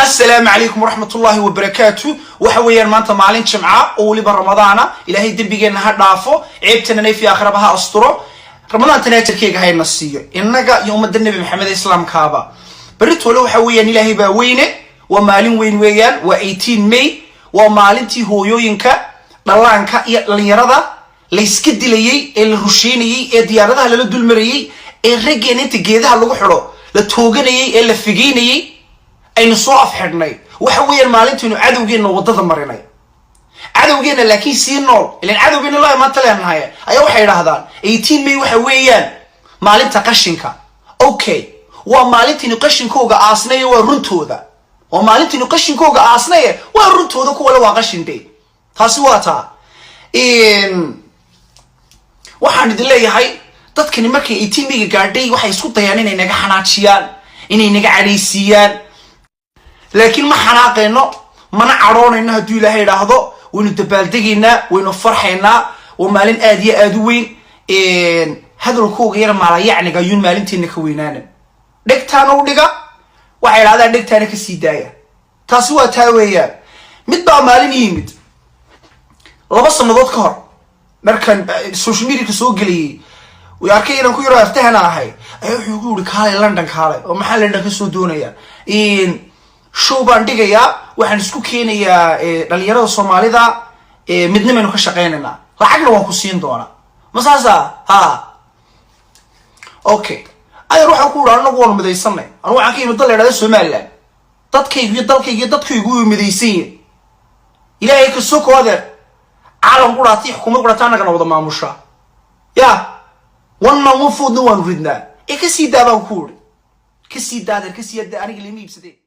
السلام عليكم ورحمة الله وبركاته وحويان مانتا مالين جمعة وليبا رمضانا إلهي دنبيجينا هدافو عيبتنا نيفي آخر بها أسطرو رمضان تنايتر كيغا هاي النصية إننا يوم النبي محمد إسلام كابا بريتو لو حويان إلهي باوينه ومالين وين ويان و18 مي ومالين تي هويو ينكا لالانكا ليرada layskadi layay ee la rusheynayay ee diyaaradaha la dulmarayay ee rageeninta geedaha lagu xiro la tooganayay ee la figeynayay aynu soo afxirnay waxa weeyaan maalintiinu cadawgeena wadada marinay cadawgeena laakiin si nool ilaan cadawgeena la ma taleenahay ayaa waxay yiraahdaan 18 May waxa weeyaan maalinta qashinka okay waa maalintiinu qashinkooga aasnay waa runtooda waa maalintiinu qashinkooga aasnay waa runtooda kuwa la waa qashintay taasi waa taa waxaan idin leeyahay dadkani markay 18 May gaadhay waxay isku dayaan inay naga xanaajiyaan inay naga caleysiyaan laakiin ma xanaaqeeno mana caroonayno hadii Ilaahay yiraahdo waynu dabaaldegeynaa waynu farxaynaa oo maalin aad iyo aad u weyn hadalkooga yar maala yacniga yun maalinteena ka weynaana dhigtaan u dhiga waxay yiraahdaan dhigtaana ka sii daaya taasi waa taa weeyaan mid baa maalin yimid laba sanadood ka hor markan social media soo galiyay way arkay inaan ku yaro aftahana ahay ayuu wuxuu yiri kaalay London kaalay oo maxaa London ka soo doonaya show baan dhigayaa waxaan isku keenayaa dhalinyarada Soomaalida midnimadu ka shaqeynayna lacagna waan ku siin doonaa masaasa ha okay ayar waxaan ku raacno anagu waan midaysanay anigu waxaan ka imid dal Soomaaliland dadkaygu midaysan Ilaahay ka soo kooda عالم قراتي حكومة قراتانا كنا وضع ماموشا يا وانا مفروض نوان ردنا ايه كسي دابا نكور كسي دادر كسي يد أنا اللي ميبسدي